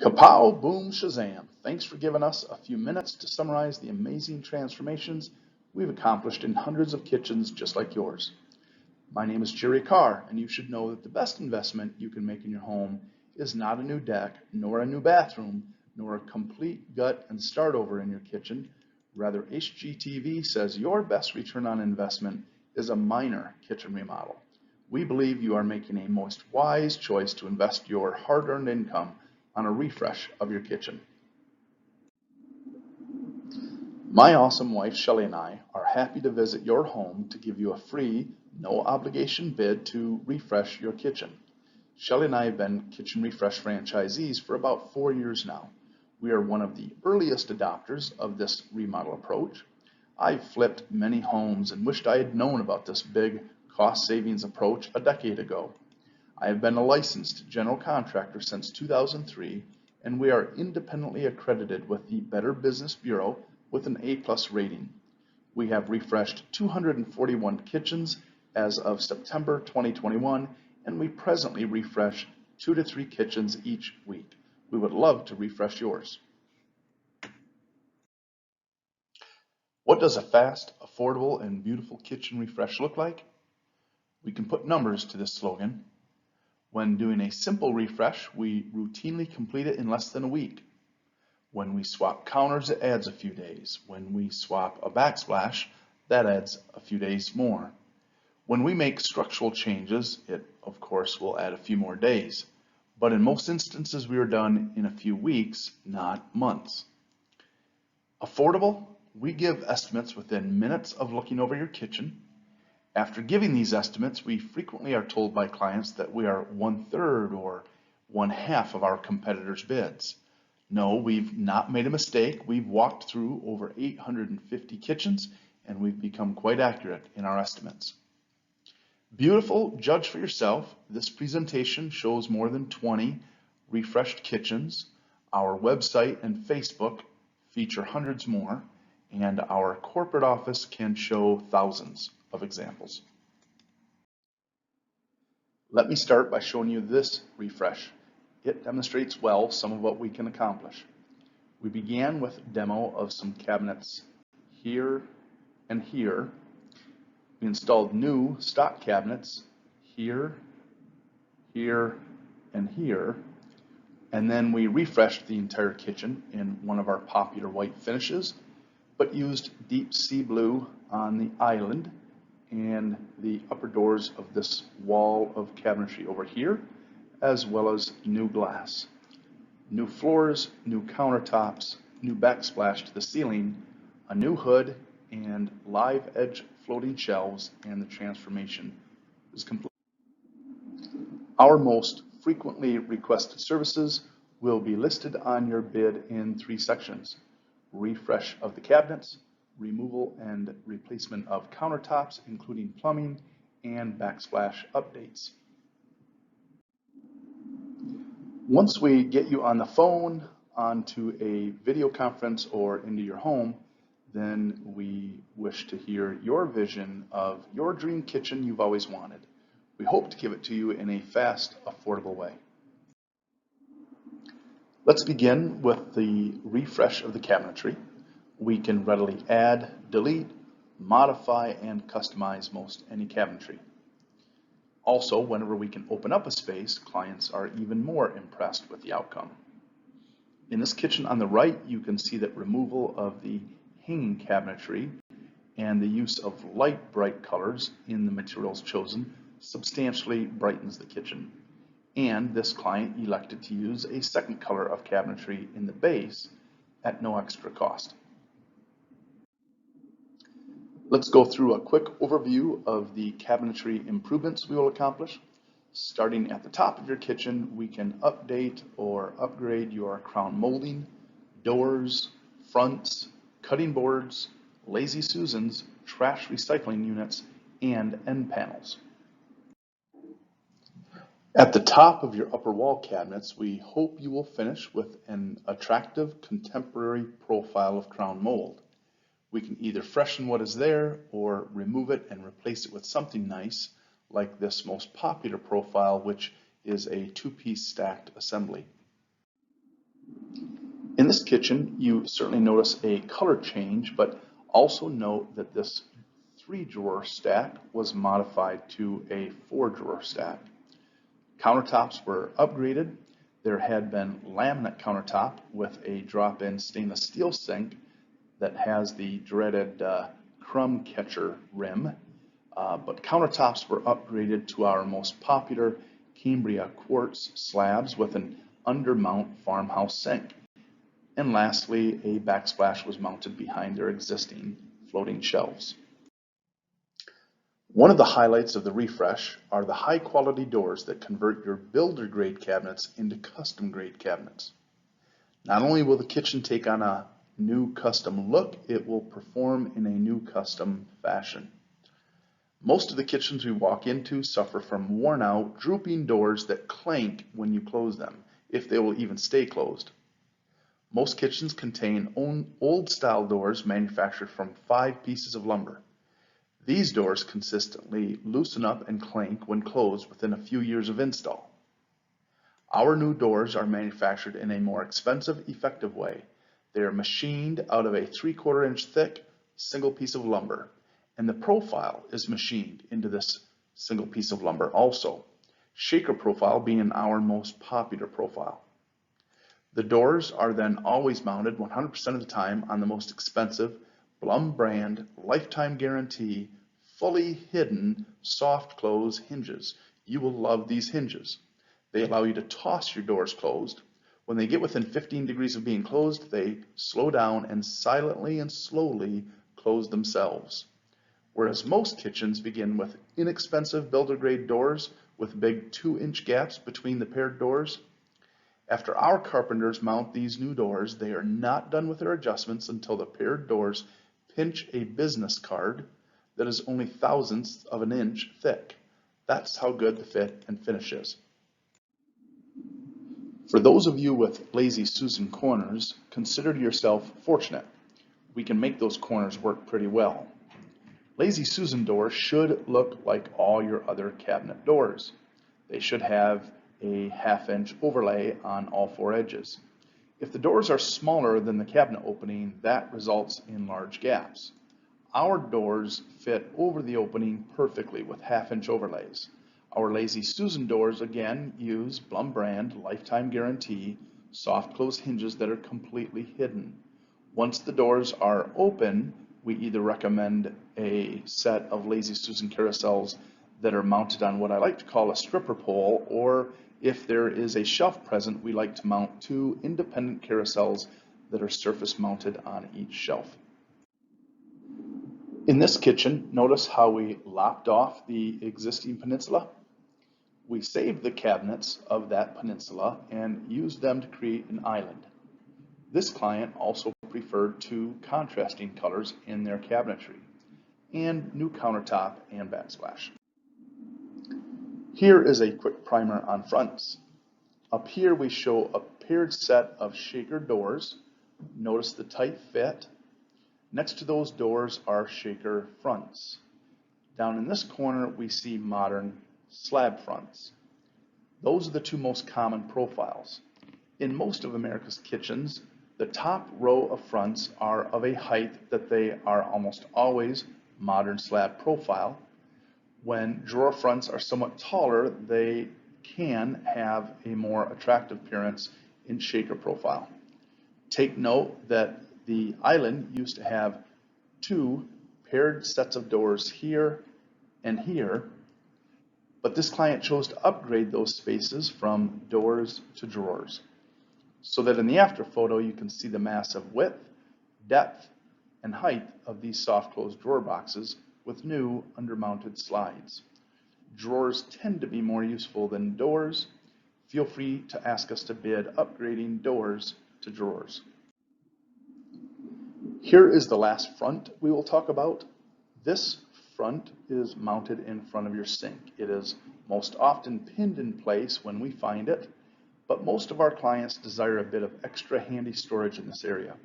Kapow, boom, shazam. Thanks for giving us a few minutes to summarize the amazing transformations we've accomplished in hundreds of kitchens just like yours. My name is Jerry Carr, and you should know that the best investment you can make in your home is not a new deck, nor a new bathroom, nor a complete gut and start over in your kitchen. Rather, HGTV says your best return on investment is a minor kitchen remodel. We believe you are making a most wise choice to invest your hard-earned income on a refresh of your kitchen. My awesome wife Shelley and I are happy to visit your home to give you a free, no obligation bid to refresh your kitchen. Shelley and I have been Kitchen Refresh franchisees for about 4 years now. We are one of the earliest adopters of this remodel approach. I've flipped many homes and wished I had known about this big cost savings approach a decade ago. I have been a licensed general contractor since 2003, and we are independently accredited with the Better Business Bureau with an A+ rating. We have refreshed 241 kitchens as of September 2021, and we presently refresh 2 to 3 kitchens each week. We would love to refresh yours. What does a fast, affordable, and beautiful kitchen refresh look like? We can put numbers to this slogan. When doing a simple refresh, we routinely complete it in less than a week. When we swap counters, it adds a few days. When we swap a backsplash, that adds a few days more. When we make structural changes, it of course will add a few more days. But in most instances, we are done in a few weeks, not months. Affordable, we give estimates within minutes of looking over your kitchen. After giving these estimates, we frequently are told by clients that we are 1/3 or 1/2 of our competitors' bids. No, we've not made a mistake. We've walked through over 850 kitchens, and we've become quite accurate in our estimates. Beautiful, judge for yourself. This presentation shows more than 20 refreshed kitchens. Our website and Facebook feature hundreds more, and our corporate office can show thousands of examples. Let me start by showing you this refresh. It demonstrates well some of what we can accomplish. We began with a demo of some cabinets here and here. We installed new stock cabinets here, here, and here. And then we refreshed the entire kitchen in one of our popular white finishes, but used deep sea blue on the island and the upper doors of this wall of cabinetry over here, as well as new glass. New floors, new countertops, new backsplash to the ceiling, a new hood, and live edge floating shelves, and the transformation is complete. Our most frequently requested services will be listed on your bid in 3 sections: refresh of the cabinets, removal and replacement of countertops, including plumbing, and backsplash updates. Once we get you on the phone, onto a video conference, or into your home, then we wish to hear your vision of your dream kitchen you've always wanted. We hope to give it to you in a fast, affordable way. Let's begin with the refresh of the cabinetry. We can readily add, delete, modify, and customize most any cabinetry. Also, whenever we can open up a space, clients are even more impressed with the outcome. In this kitchen on the right, you can see that removal of the hanging cabinetry and the use of light, bright colors in the materials chosen substantially brightens the kitchen. And this client elected to use a second color of cabinetry in the base at no extra cost. Let's go through a quick overview of the cabinetry improvements we will accomplish. Starting at the top of your kitchen, we can update or upgrade your crown molding, doors, fronts, cutting boards, Lazy Susans, trash recycling units, and end panels. At the top of your upper wall cabinets, we hope you will finish with an attractive contemporary profile of crown mold. We can either freshen what is there or remove it and replace it with something nice, like this most popular profile, which is a 2-piece stacked assembly. this kitchen, you certainly notice a color change, but also note that this 3-drawer stack was modified to a 4-drawer stack. Countertops were upgraded. There had been laminate countertop with a drop-in stainless steel sink that has the dreaded crumb catcher rim, but countertops were upgraded to our most popular Cambria quartz slabs with an undermount farmhouse sink. And lastly, a backsplash was mounted behind their existing floating shelves. One of the highlights of the refresh are the high quality doors that convert your builder grade cabinets into custom grade cabinets. Not only will the kitchen take on a new custom look, it will perform in a new custom fashion. Most of the kitchens we walk into suffer from worn out, drooping doors that clank when you close them, if they will even stay closed. Most kitchens contain old style doors manufactured from 5 pieces of lumber. These doors consistently loosen up and clank when closed within a few years of install. Our new doors are manufactured in a more expensive, effective way. They are machined out of a 3/4 inch thick single piece of lumber, and the profile is machined into this single piece of lumber also, shaker profile being our most popular profile. The doors are then always mounted 100% of the time on the most expensive Blum brand lifetime guarantee fully hidden soft close hinges. You will love these hinges. They allow you to toss your doors closed. When they get within 15 degrees of being closed, they slow down and silently and slowly close themselves. Whereas most kitchens begin with inexpensive builder grade doors with big 2-inch gaps between the paired doors. After our carpenters mount these new doors, they are not done with their adjustments until the paired doors pinch a business card that is only thousandths of an inch thick. That's how good the fit and finish is. For those of you with Lazy Susan corners, consider yourself fortunate. We can make those corners work pretty well. Lazy Susan doors should look like all your other cabinet doors. They should have a 1/2 inch overlay on all 4 edges. If the doors are smaller than the cabinet opening, that results in large gaps. Our doors fit over the opening perfectly with 1/2 inch overlays. Our Lazy Susan doors again use Blum brand lifetime guarantee soft close hinges that are completely hidden. Once the doors are open, we either recommend a set of Lazy Susan carousels that are mounted on what I like to call a stripper pole, or if there is a shelf present, we like to mount 2 independent carousels that are surface mounted on each shelf. In this kitchen, notice how we lopped off the existing peninsula. We saved the cabinets of that peninsula and used them to create an island. This client also preferred 2 contrasting colors in their cabinetry and new countertop and backsplash. Here is a quick primer on fronts. Up here we show a paired set of shaker doors. Notice the tight fit. Next to those doors are shaker fronts. Down in this corner we see modern slab fronts. Those are the 2 most common profiles. In most of America's kitchens, the top row of fronts are of a height that they are almost always modern slab profile. When drawer fronts are somewhat taller, they can have a more attractive appearance in shaker profile. Take note that the island used to have 2 paired sets of doors here and here, but this client chose to upgrade those spaces from doors to drawers, so that in the after photo you can see the massive width, depth, and height of these soft close drawer boxes with new undermounted slides. Drawers tend to be more useful than doors. Feel free to ask us to bid upgrading doors to drawers. Here is the last front we will talk about. This front is mounted in front of your sink. It is most often pinned in place when we find it, but most of our clients desire a bit of extra handy storage in this area.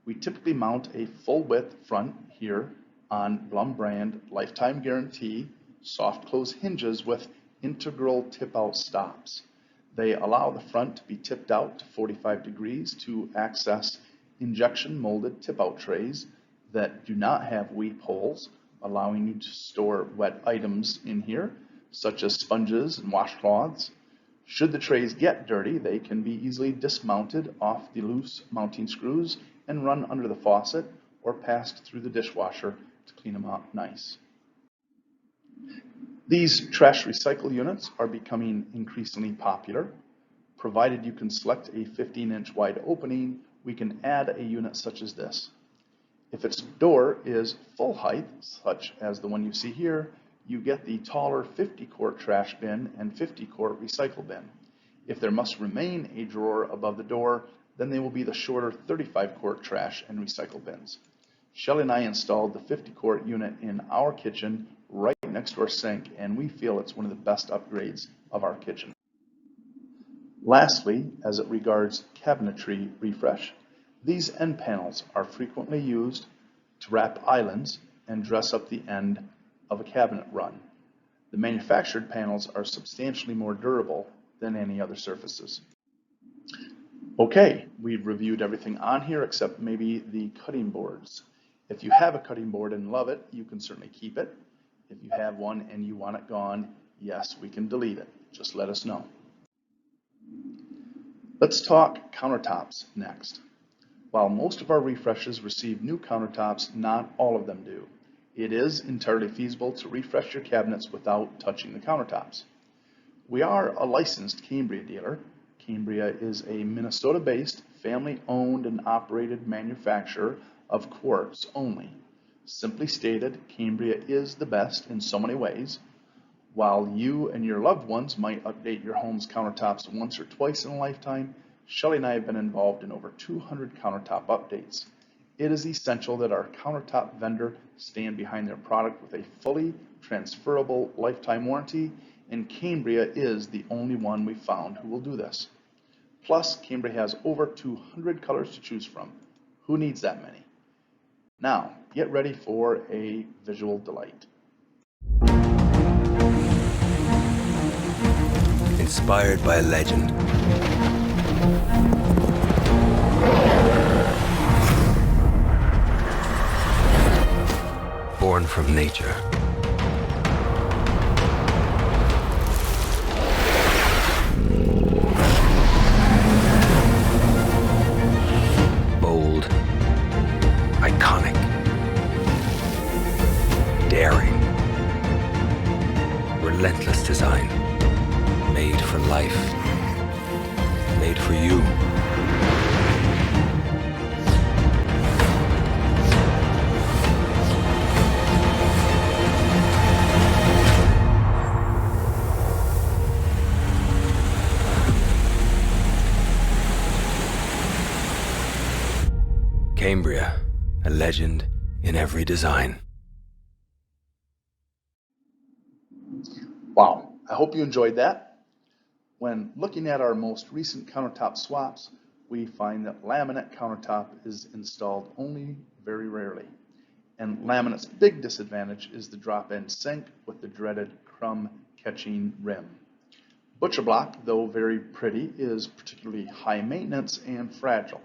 We typically mount a full width front here on Blum brand lifetime guarantee soft close hinges with integral tip out stops. They allow the front to be tipped out to 45 degrees to access injection molded tip-out trays that do not have weep holes, allowing you to store wet items in here, such as sponges and washcloths. Should the trays get dirty, they can be easily dismounted off the loose mounting screws and run under the faucet or passed through the dishwasher to clean them up nice. These trash recycle units are becoming increasingly popular. Provided you can select a 15-inch wide opening, we can add a unit such as this. If its door is full height, such as the one you see here, you get the taller 50-quart trash bin and 50-quart recycle bin. If there must remain a drawer above the door, then they will be the shorter 35-quart trash and recycle bins. Shelley and I installed the 50-quart unit in our kitchen right next to our sink, and we feel it's one of the best upgrades of our kitchen. Lastly, as it regards cabinetry refresh, these end panels are frequently used to wrap islands and dress up the end of a cabinet run. The manufactured panels are substantially more durable than any other surfaces. Okay, we've reviewed everything on here except maybe the cutting boards. If you have a cutting board and love it, you can certainly keep it. If you have one and you want it gone, yes, we can delete it. Just let us know. Let's talk countertops next. While most of our refreshes receive new countertops, not all of them do. It is entirely feasible to refresh your cabinets without touching the countertops. We are a licensed Cambria dealer. Cambria is a Minnesota-based, family-owned and operated manufacturer of quartz only. Simply stated, Cambria is the best in so many ways. While you and your loved ones might update your home's countertops once or twice in a lifetime, Shelley and I have been involved in over 200 countertop updates. It is essential that our countertop vendor stand behind their product with a fully transferable lifetime warranty, and Cambria is the only one we found who will do this. Plus, Cambria has over 200 colors to choose from. Who needs that many? Now, get ready for a visual delight. Inspired by a legend. Born from nature. Bold. Iconic. Daring. Relentless design. Made for life. Made for you. Cambria, a legend in every design. Wow, I hope you enjoyed that. When looking at our most recent countertop swaps, we find that laminate countertop is installed only very rarely. And laminate's big disadvantage is the drop-in sink with the dreaded crumb-catching rim. Butcher block, though very pretty, is particularly high maintenance and fragile.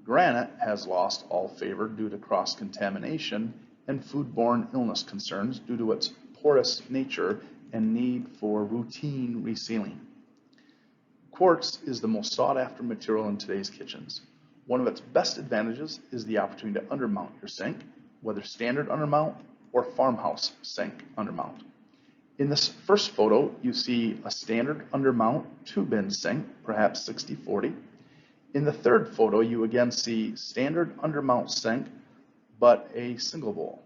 Granite has lost all favor due to cross-contamination and foodborne illness concerns due to its porous nature and need for routine resealing. Quartz is the most sought-after material in today's kitchens. One of its best advantages is the opportunity to undermount your sink, whether standard undermount or farmhouse sink undermount. In this first photo, you see a standard undermount 2-bin sink, perhaps 60/40. In the third photo, you again see standard undermount sink, but a single bowl.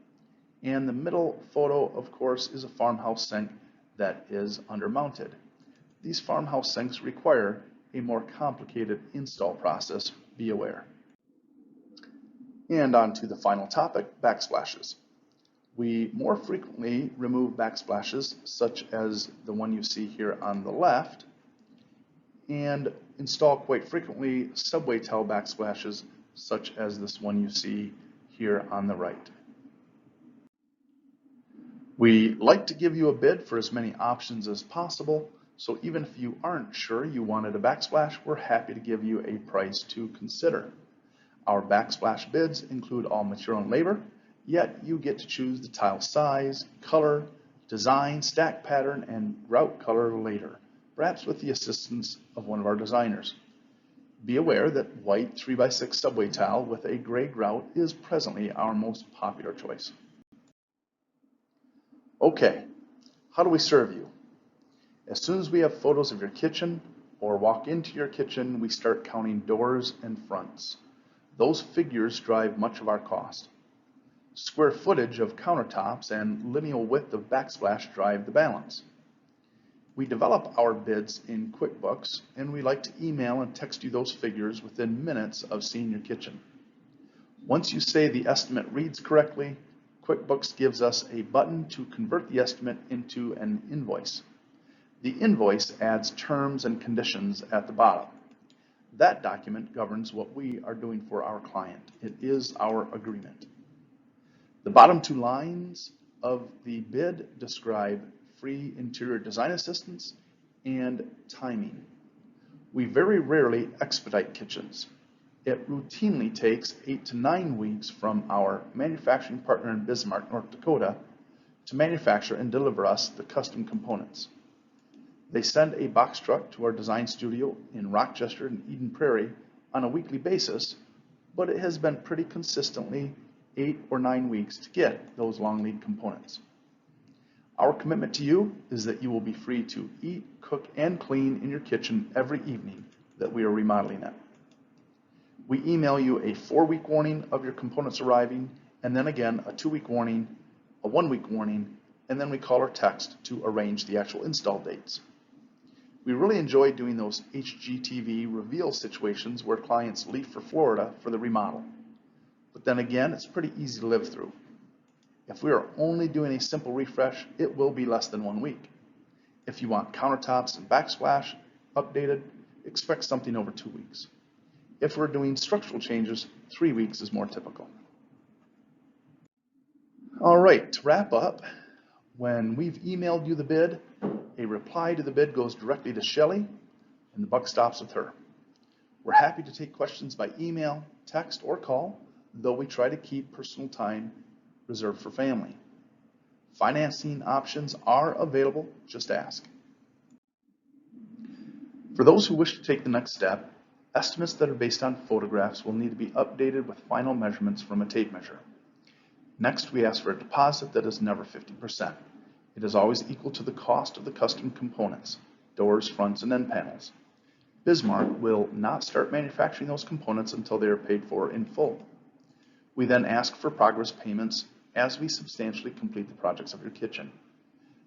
And the middle photo, of course, is a farmhouse sink that is undermounted. These farmhouse sinks require a more complicated install process, be aware. And on to the final topic, backsplashes. We more frequently remove backsplashes, such as the one you see here on the left, and install quite frequently subway towel backsplashes, such as this one you see here on the right. We like to give you a bid for as many options as possible, So even if you aren't sure you wanted a backsplash, we're happy to give you a price to consider. Our backsplash bids include all material and labor, yet you get to choose the tile size, color, design, stack pattern, and grout color later, perhaps with the assistance of one of our designers. Be aware that white 3x6 subway tile with a gray grout is presently our most popular choice. Okay, how do we serve you? As soon as we have photos of your kitchen or walk into your kitchen, we start counting doors and fronts. Those figures drive much of our cost. Square footage of countertops and lineal width of backsplash drive the balance. We develop our bids in QuickBooks, and we like to email and text you those figures within minutes of seeing your kitchen. Once you say the estimate reads correctly, QuickBooks gives us a button to convert the estimate into an invoice. The invoice adds terms and conditions at the bottom. That document governs what we are doing for our client. It is our agreement. The bottom two lines of the bid describe free interior design assistance and timing. We very rarely expedite kitchens. It routinely takes 8 to 9 weeks from our manufacturing partner in Bismarck, North Dakota, to manufacture and deliver us the custom components. They send a box truck to our design studio in Rochester and Eden Prairie on a weekly basis, but it has been pretty consistently 8 or 9 weeks to get those long lead components. Our commitment to you is that you will be free to eat, cook, and clean in your kitchen every evening that we are remodeling it. We email you a 4-week warning of your components arriving, and then again a 2-week warning, a 1-week warning, and then we call or text to arrange the actual install dates. We really enjoy doing those HGTV reveal situations where clients leave for Florida for the remodel. But then again, it's pretty easy to live through. If we are only doing a simple refresh, it will be less than 1 week. If you want countertops and backsplash updated, expect something over 2 weeks. If we're doing structural changes, 3 weeks is more typical. All right, to wrap up, when we've emailed you the bid, a reply to the bid goes directly to Shelley, and the buck stops with her. We're happy to take questions by email, text, or call, though we try to keep personal time reserved for family. Financing options are available, just ask. For those who wish to take the next step, estimates that are based on photographs will need to be updated with final measurements from a tape measure. Next, we ask for a deposit that is never 50%. It is always equal to the cost of the custom components, doors, fronts, and end panels. Bismarck will not start manufacturing those components until they are paid for in full. We then ask for progress payments as we substantially complete the projects of your kitchen.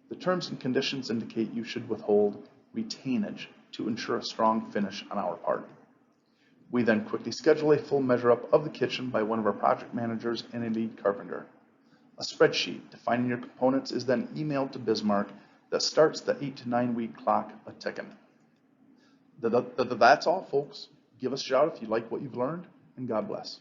The terms and conditions indicate you should withhold retainage to ensure a strong finish on our part. We then quickly schedule a full measure up of the kitchen by one of our project managers and a lead carpenter. A spreadsheet defining your components is then emailed to Bismarck that starts the 8 to 9 week clock a-ticking. That's all, folks. Give us a shout if you like what you've learned, and God bless.